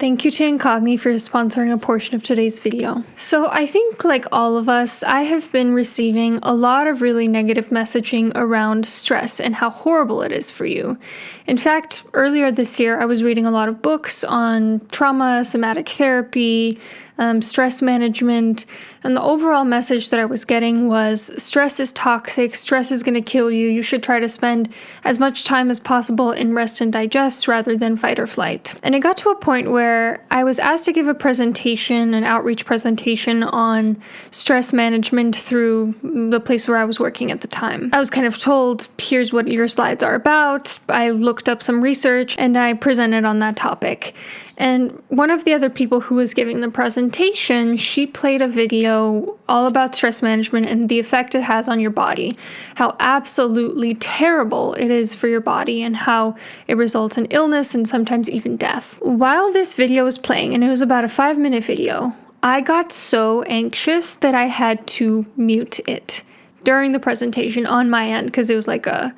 Thank you to Incogni for sponsoring a portion of today's video. So I think, like all of us, I have been receiving a lot of really negative messaging around stress and how horrible it is for you. In fact, earlier this year, I was reading a lot of books on trauma, somatic therapy, stress management, and the overall message that I was getting was stress is toxic, stress is going to kill you, you should try to spend as much time as possible in rest and digest rather than fight or flight. And it got to a point where I was asked to give a presentation, an outreach presentation on stress management through the place where I was working at the time. I was kind of told, here's what your slides are about. I looked up some research and I presented on that topic. And one of the other people who was giving the presentation, she played a video all about stress management and the effect it has on your body, how absolutely terrible it is for your body and how it results in illness and sometimes even death. While this video was playing, and it was about a 5-minute video, I got so anxious that I had to mute it during the presentation on my end, because it was a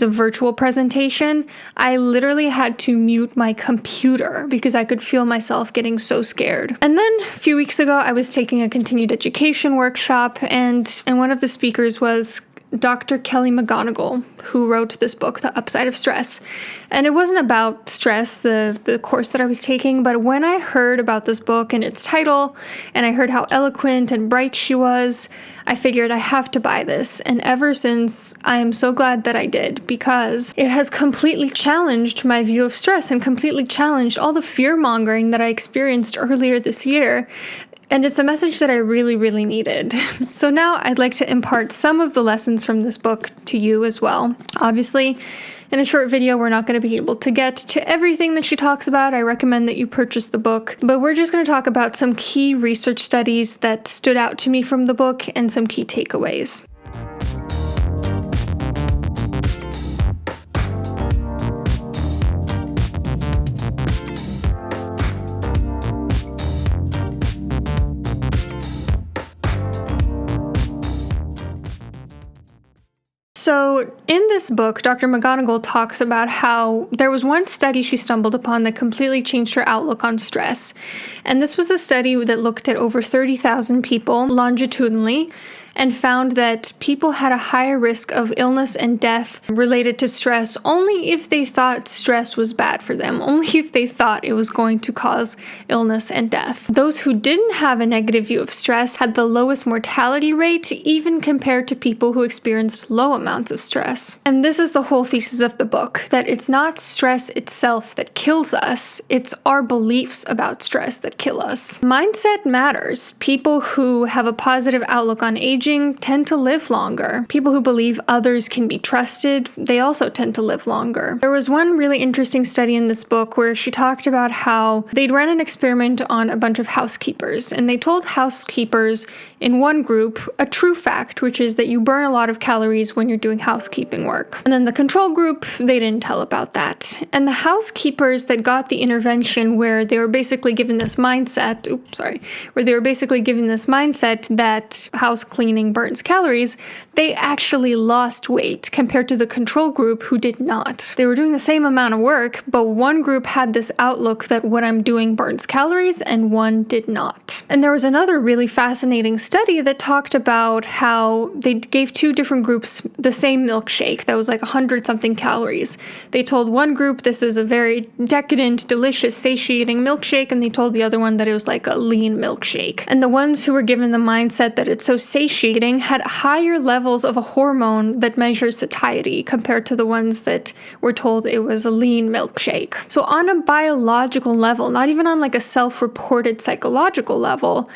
virtual presentation. I literally had to mute my computer because I could feel myself getting so scared. And then a few weeks ago, I was taking a continued education workshop, and one of the speakers was Dr. Kelly McGonigal, who wrote this book, The Upside of Stress. And it wasn't about stress, the course that I was taking, but when I heard about this book and its title, and I heard how eloquent and bright she was, I figured I have to buy this. And ever since, I am so glad that I did, because it has completely challenged my view of stress and completely challenged all the fear-mongering that I experienced earlier this year. And it's a message that I really, really needed. So now I'd like to impart some of the lessons from this book to you as well. Obviously, in a short video, we're not going to be able to get to everything that she talks about. I recommend that you purchase the book. But we're just going to talk about some key research studies that stood out to me from the book and some key takeaways. So in this book, Dr. McGonigal talks about how there was one study she stumbled upon that completely changed her outlook on stress. And this was a study that looked at over 30,000 people longitudinally and found that people had a higher risk of illness and death related to stress only if they thought stress was bad for them, only if they thought it was going to cause illness and death. Those who didn't have a negative view of stress had the lowest mortality rate, even compared to people who experienced low amounts of stress. And this is the whole thesis of the book, that it's not stress itself that kills us, it's our beliefs about stress that kill us. Mindset matters. People who have a positive outlook on aging tend to live longer. People who believe others can be trusted, they also tend to live longer. There was one really interesting study in this book where she talked about how they'd run an experiment on a bunch of housekeepers, and they told housekeepers in one group a true fact, which is that you burn a lot of calories when you're doing housekeeping work. And then the control group, they didn't tell about that. And the housekeepers that got the intervention where they were basically given this mindset, that house cleaning burns calories, they actually lost weight compared to the control group who did not. They were doing the same amount of work, but one group had this outlook that what I'm doing burns calories and one did not. And there was another really fascinating study that talked about how they gave two different groups the same milkshake that was like 100-something calories. They told one group this is a very decadent, delicious, satiating milkshake, and they told the other one that it was like a lean milkshake. And the ones who were given the mindset that it's so satiating had higher levels of a hormone that measures satiety compared to the ones that were told it was a lean milkshake. So on a biological level, not even on like a self-reported psychological level,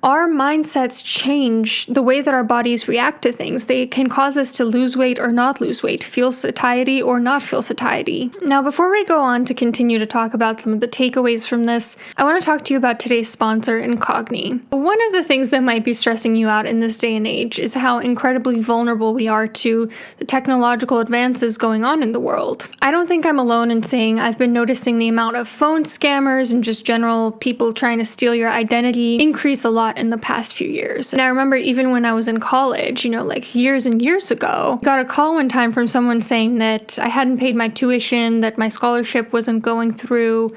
our mindsets change the way that our bodies react to things. They can cause us to lose weight or not lose weight, feel satiety or not feel satiety. Now, before we go on to continue to talk about some of the takeaways from this, I want to talk to you about today's sponsor, Incogni. One of the things that might be stressing you out in this day and age is how incredibly vulnerable we are to the technological advances going on in the world. I don't think I'm alone in saying I've been noticing the amount of phone scammers and just general people trying to steal your identity increase a lot in the past few years. And I remember even when I was in college, like years and years ago, got a call one time from someone saying that I hadn't paid my tuition, that my scholarship wasn't going through,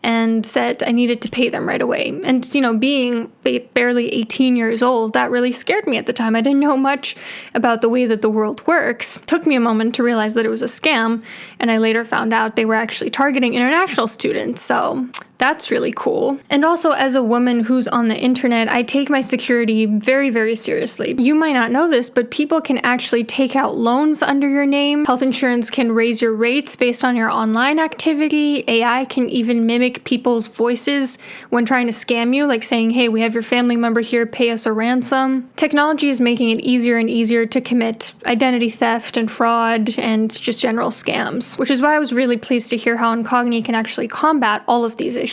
and that I needed to pay them right away. And, being barely 18 years old, that really scared me at the time. I didn't know much about the way that the world works. It took me a moment to realize that it was a scam, and I later found out they were actually targeting international students. So that's really cool. And also, as a woman who's on the internet, I take my security very, very seriously. You might not know this, but people can actually take out loans under your name. Health insurance can raise your rates based on your online activity. AI can even mimic people's voices when trying to scam you, like saying, hey, we have your family member here, pay us a ransom. Technology is making it easier and easier to commit identity theft and fraud and just general scams, which is why I was really pleased to hear how Incogni can actually combat all of these issues.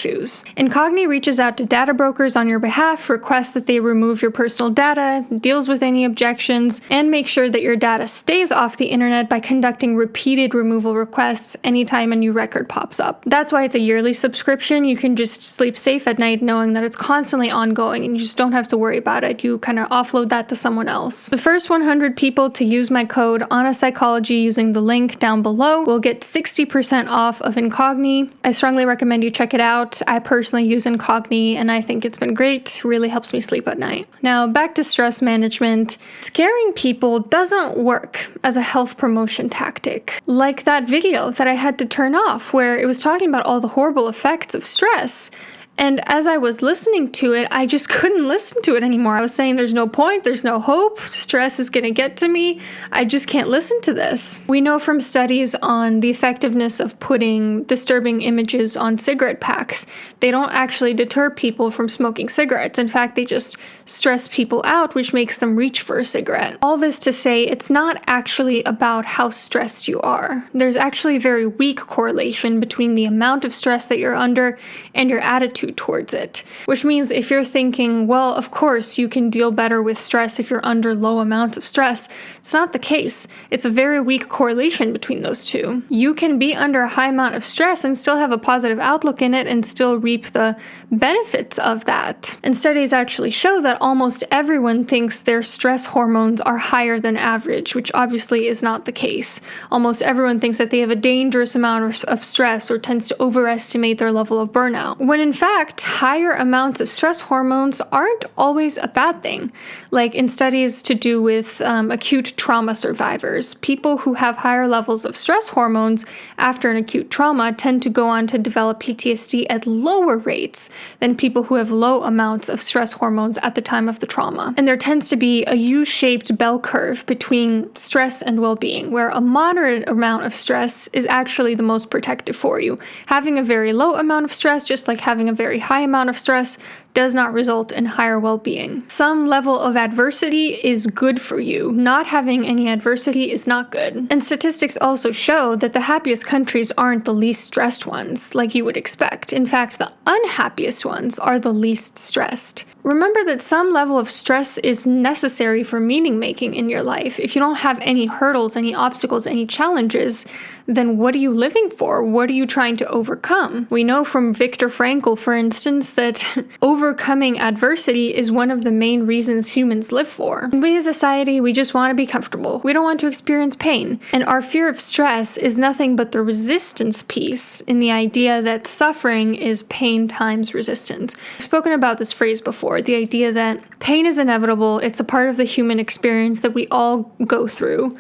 Incogni reaches out to data brokers on your behalf, requests that they remove your personal data, deals with any objections, and makes sure that your data stays off the internet by conducting repeated removal requests anytime a new record pops up. That's why it's a yearly subscription. You can just sleep safe at night knowing that it's constantly ongoing and you just don't have to worry about it. You kind of offload that to someone else. The first 100 people to use my code HANNAPsychology using the link down below will get 60% off of Incogni. I strongly recommend you check it out. I personally use Incogni and I think it's been great. Really helps me sleep at night. Now back to stress management. Scaring people doesn't work as a health promotion tactic. Like that video that I had to turn off where it was talking about all the horrible effects of stress. And as I was listening to it, I just couldn't listen to it anymore. I was saying there's no point, there's no hope, stress is gonna get to me. I just can't listen to this. We know from studies on the effectiveness of putting disturbing images on cigarette packs, they don't actually deter people from smoking cigarettes. In fact, they just stress people out, which makes them reach for a cigarette. All this to say, it's not actually about how stressed you are. There's actually a very weak correlation between the amount of stress that you're under and your attitude towards it, which means if you're thinking, well, of course you can deal better with stress if you're under low amounts of stress, it's not the case. It's a very weak correlation between those two. You can be under a high amount of stress and still have a positive outlook in it and still reap the benefits of that. And studies actually show that almost everyone thinks their stress hormones are higher than average, which obviously is not the case. Almost everyone thinks that they have a dangerous amount of stress or tends to overestimate their level of burnout, when in fact, higher amounts of stress hormones aren't always a bad thing. Like in studies to do with acute trauma survivors, people who have higher levels of stress hormones after an acute trauma tend to go on to develop PTSD at lower rates than people who have low amounts of stress hormones at the time of the trauma. And there tends to be a U-shaped bell curve between stress and well-being, where a moderate amount of stress is actually the most protective for you. Having a very low amount of stress, just like having a very high amount of stress, does not result in higher well-being. Some level of adversity is good for you. Not having any adversity is not good. And statistics also show that the happiest countries aren't the least stressed ones, like you would expect. In fact, the unhappiest ones are the least stressed. Remember that some level of stress is necessary for meaning making in your life. If you don't have any hurdles, any obstacles, any challenges, then what are you living for? What are you trying to overcome? We know from Viktor Frankl, for instance, that overcoming adversity is one of the main reasons humans live for. And we as a society, we just want to be comfortable. We don't want to experience pain. And our fear of stress is nothing but the resistance piece in the idea that suffering is pain times resistance. I've spoken about this phrase before, the idea that pain is inevitable, it's a part of the human experience that we all go through.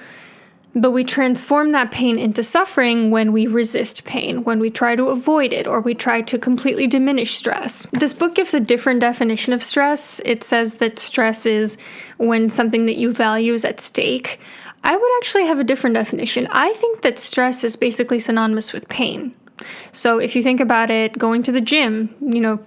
But we transform that pain into suffering when we resist pain, when we try to avoid it, or we try to completely diminish stress. This book gives a different definition of stress. It says that stress is when something that you value is at stake. I would actually have a different definition. I think that stress is basically synonymous with pain. So if you think about it, going to the gym,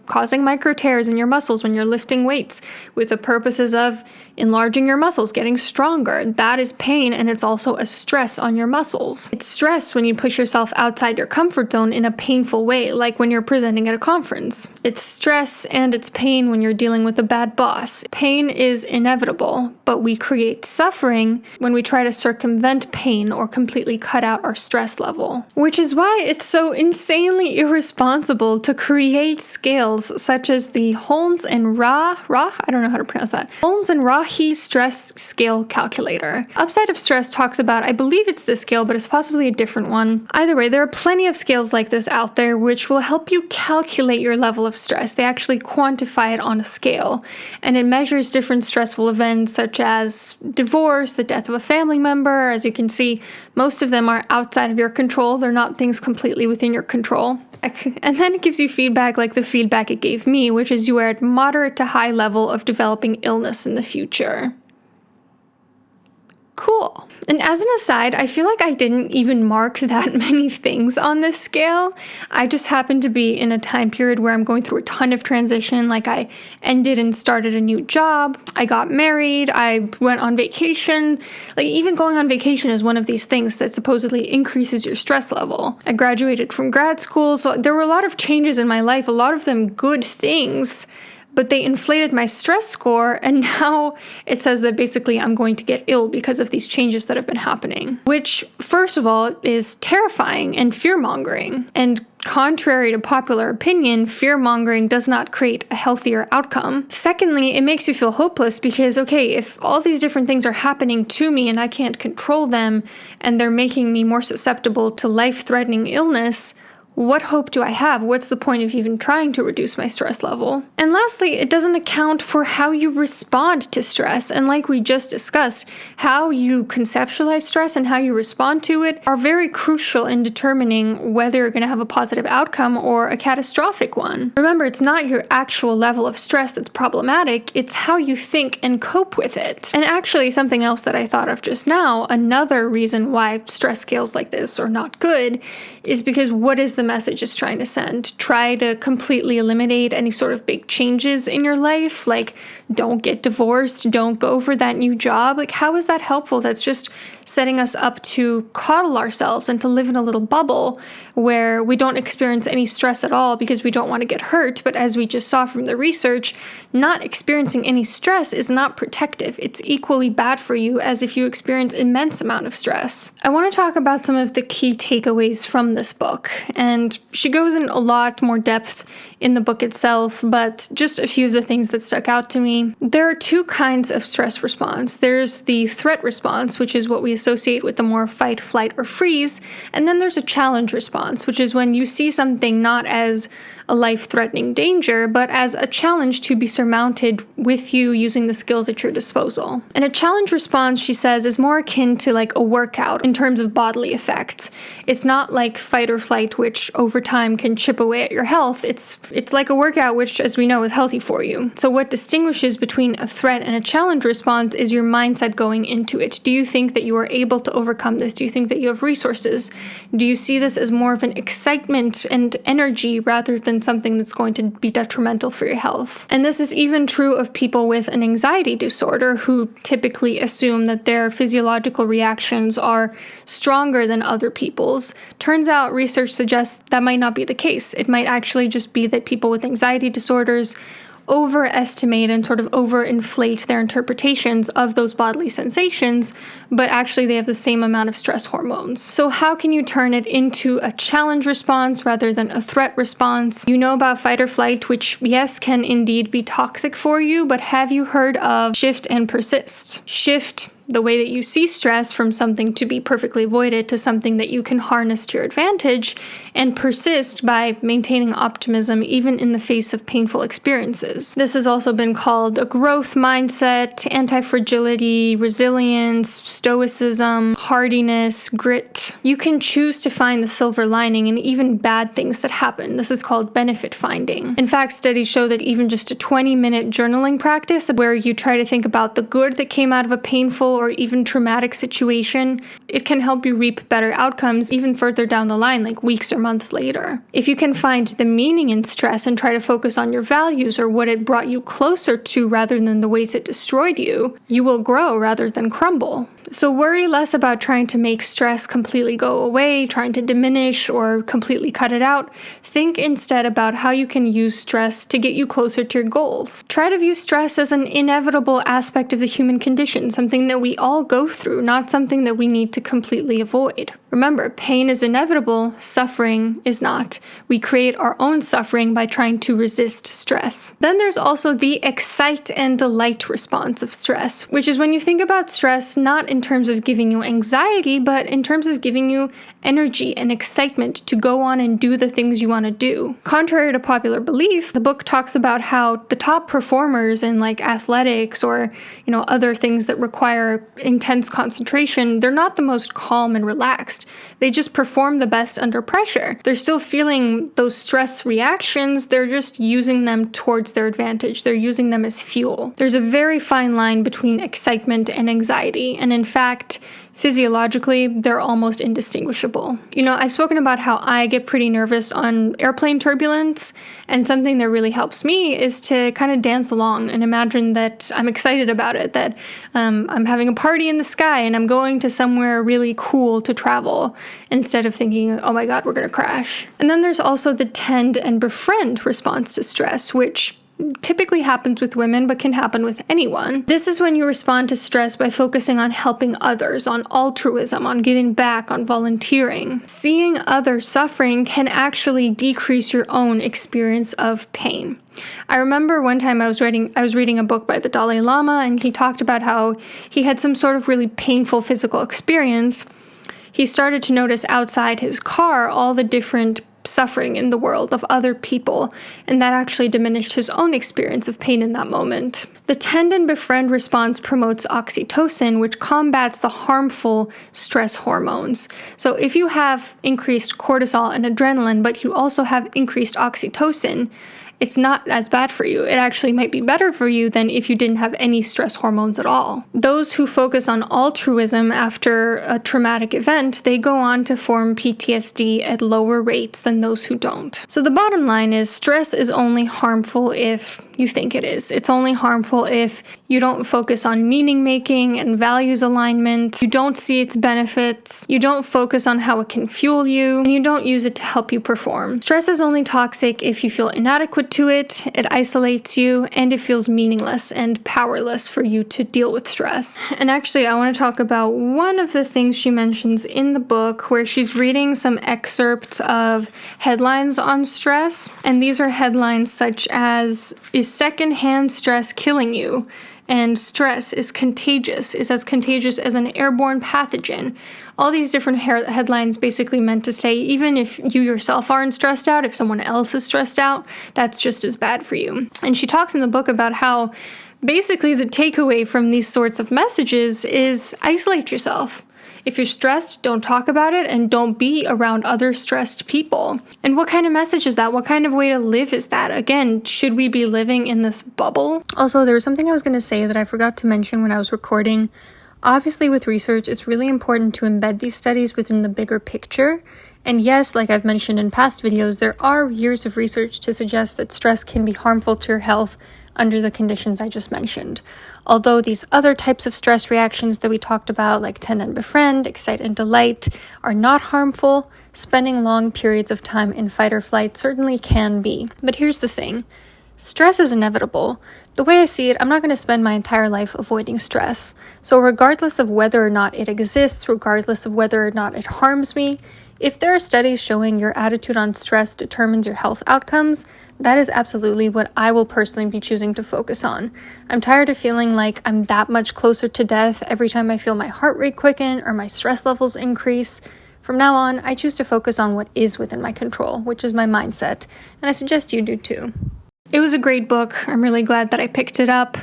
causing micro tears in your muscles when you're lifting weights with the purposes of enlarging your muscles, getting stronger, that is pain, and it's also a stress on your muscles. It's stress when you push yourself outside your comfort zone in a painful way, like when you're presenting at a conference. It's stress and it's pain when you're dealing with a bad boss. Pain is inevitable, but we create suffering when we try to circumvent pain or completely cut out our stress level. Which is why it's so insanely irresponsible to create scales such as the Holmes and I don't know how to pronounce that. Holmes and Rahe stress scale calculator. Upside of Stress talks about, I believe it's this scale, but it's possibly a different one. Either way, there are plenty of scales like this out there which will help you calculate your level of stress. They actually quantify it on a scale, and it measures different stressful events such as divorce, the death of a family member. As you can see, most of them are outside of your control. They're not things completely within your control. And then it gives you feedback like the feedback it gave me, which is you are at moderate to high level of developing illness in the future. Cool. And as an aside, I feel like I didn't even mark that many things on this scale. I just happened to be in a time period where I'm going through a ton of transition. Like I ended and started a new job. I got married. I went on vacation. Like even going on vacation is one of these things that supposedly increases your stress level. I graduated from grad school. So there were a lot of changes in my life, a lot of them good things. But they inflated my stress score, and now it says that basically I'm going to get ill because of these changes that have been happening. Which, first of all, is terrifying and fear-mongering. And contrary to popular opinion, fear-mongering does not create a healthier outcome. Secondly, it makes you feel hopeless because, okay, if all these different things are happening to me and I can't control them, and they're making me more susceptible to life-threatening illness, what hope do I have? What's the point of even trying to reduce my stress level? And lastly, it doesn't account for how you respond to stress. And like we just discussed, how you conceptualize stress and how you respond to it are very crucial in determining whether you're going to have a positive outcome or a catastrophic one. Remember, it's not your actual level of stress that's problematic, it's how you think and cope with it. And actually, something else that I thought of just now, another reason why stress scales like this are not good, is because what is the message is trying to send? Try to completely eliminate any sort of big changes in your life, like don't get divorced, don't go for that new job. Like, how is that helpful? That's just setting us up to coddle ourselves and to live in a little bubble where we don't experience any stress at all because we don't want to get hurt. But as we just saw from the research, not experiencing any stress is not protective. It's equally bad for you as if you experience immense amount of stress. I want to talk about some of the key takeaways from this book, and she goes in a lot more depth in the book itself, but just a few of the things that stuck out to me. There are two kinds of stress response. There's the threat response, which is what we associate with the more fight, flight, or freeze, and then there's a challenge response, which is when you see something not as a life-threatening danger, but as a challenge to be surmounted with you using the skills at your disposal. And a challenge response, she says, is more akin to like a workout in terms of bodily effects. It's not like fight or flight, which over time can chip away at your health. It's like a workout, which, as we know, is healthy for you. So what distinguishes between a threat and a challenge response is your mindset going into it. Do you think that you are able to overcome this? Do you think that you have resources? Do you see this as more of an excitement and energy rather than something that's going to be detrimental for your health? And this is even true of people with an anxiety disorder who typically assume that their physiological reactions are stronger than other people's. Turns out research suggests that might not be the case. It might actually just be that people with anxiety disorders overestimate and sort of overinflate their interpretations of those bodily sensations, but actually they have the same amount of stress hormones. So how can you turn it into a challenge response rather than a threat response? You know about fight or flight, which yes, can indeed be toxic for you, but have you heard of shift and persist? Shift, the way that you see stress, from something to be perfectly avoided to something that you can harness to your advantage, and persist by maintaining optimism even in the face of painful experiences. This has also been called a growth mindset, anti-fragility, resilience, stoicism, hardiness, grit. You can choose to find the silver lining in even bad things that happen. This is called benefit finding. In fact, studies show that even just a 20-minute journaling practice where you try to think about the good that came out of a painful or even traumatic situation, it can help you reap better outcomes even further down the line, like weeks or months later. If you can find the meaning in stress and try to focus on your values or what it brought you closer to rather than the ways it destroyed you, you will grow rather than crumble. So worry less about trying to make stress completely go away, trying to diminish or completely cut it out. Think instead about how you can use stress to get you closer to your goals. Try to view stress as an inevitable aspect of the human condition, something that we we all go through, not something that we need to completely avoid. Remember, pain is inevitable, suffering is not. We create our own suffering by trying to resist stress. Then there's also the excite and delight response of stress, which is when you think about stress not in terms of giving you anxiety, but in terms of giving you energy and excitement to go on and do the things you want to do. Contrary to popular belief, the book talks about how the top performers in like athletics or, other things that require intense concentration, they're not the most calm and relaxed. They just perform the best under pressure. They're still feeling those stress reactions, they're just using them towards their advantage. They're using them as fuel. There's a very fine line between excitement and anxiety, and in fact, physiologically, they're almost indistinguishable. I've spoken about how I get pretty nervous on airplane turbulence, and something that really helps me is to kind of dance along and imagine that I'm excited about it, that I'm having a party in the sky and I'm going to somewhere really cool to travel, instead of thinking, oh my God, we're gonna crash. And then there's also the tend and befriend response to stress, which typically happens with women, but can happen with anyone. This is when you respond to stress by focusing on helping others, on altruism, on giving back, on volunteering. Seeing others suffering can actually decrease your own experience of pain. I remember one time I was reading a book by the Dalai Lama, and he talked about how he had some sort of really painful physical experience. He started to notice outside his car all the different suffering in the world of other people, and that actually diminished his own experience of pain in that moment. The tend and befriend response promotes oxytocin, which combats the harmful stress hormones. So if you have increased cortisol and adrenaline, but you also have increased oxytocin, it's not as bad for you. It actually might be better for you than if you didn't have any stress hormones at all. Those who focus on altruism after a traumatic event, they go on to form PTSD at lower rates than those who don't. So the bottom line is stress is only harmful if you think it is. It's only harmful if you don't focus on meaning making and values alignment, you don't see its benefits, you don't focus on how it can fuel you, and you don't use it to help you perform. Stress is only toxic if you feel inadequate to it isolates you, and it feels meaningless and powerless for you to deal with stress. And actually, I want to talk about one of the things she mentions in the book where she's reading some excerpts of headlines on stress. And these are headlines such as, "Is secondhand stress killing you?" And "Stress is contagious, is as contagious as an airborne pathogen." All these different headlines basically meant to say, even if you yourself aren't stressed out, if someone else is stressed out, that's just as bad for you. And she talks in the book about how basically the takeaway from these sorts of messages is isolate yourself. If you're stressed, don't talk about it and don't be around other stressed people. And what kind of message is that? What kind of way to live is that? Again, should we be living in this bubble? Also, there was something I was going to say that I forgot to mention when I was recording. Obviously, with research, it's really important to embed these studies within the bigger picture. And yes, like I've mentioned in past videos, there are years of research to suggest that stress can be harmful to your health under the conditions I just mentioned. Although these other types of stress reactions that we talked about, like tend and befriend, excite and delight, are not harmful, spending long periods of time in fight or flight certainly can be. But here's the thing. Stress is inevitable. The way I see it, I'm not going to spend my entire life avoiding stress. So regardless of whether or not it exists, regardless of whether or not it harms me, if there are studies showing your attitude on stress determines your health outcomes, that is absolutely what I will personally be choosing to focus on. I'm tired of feeling like I'm that much closer to death every time I feel my heart rate quicken or my stress levels increase. From now on, I choose to focus on what is within my control, which is my mindset, and I suggest you do too. It was a great book. I'm really glad that I picked it up,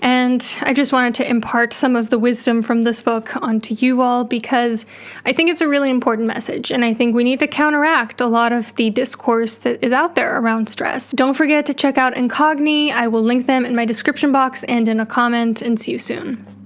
and I just wanted to impart some of the wisdom from this book onto you all because I think it's a really important message, and I think we need to counteract a lot of the discourse that is out there around stress. Don't forget to check out Incogni. I will link them in my description box and in a comment, and see you soon.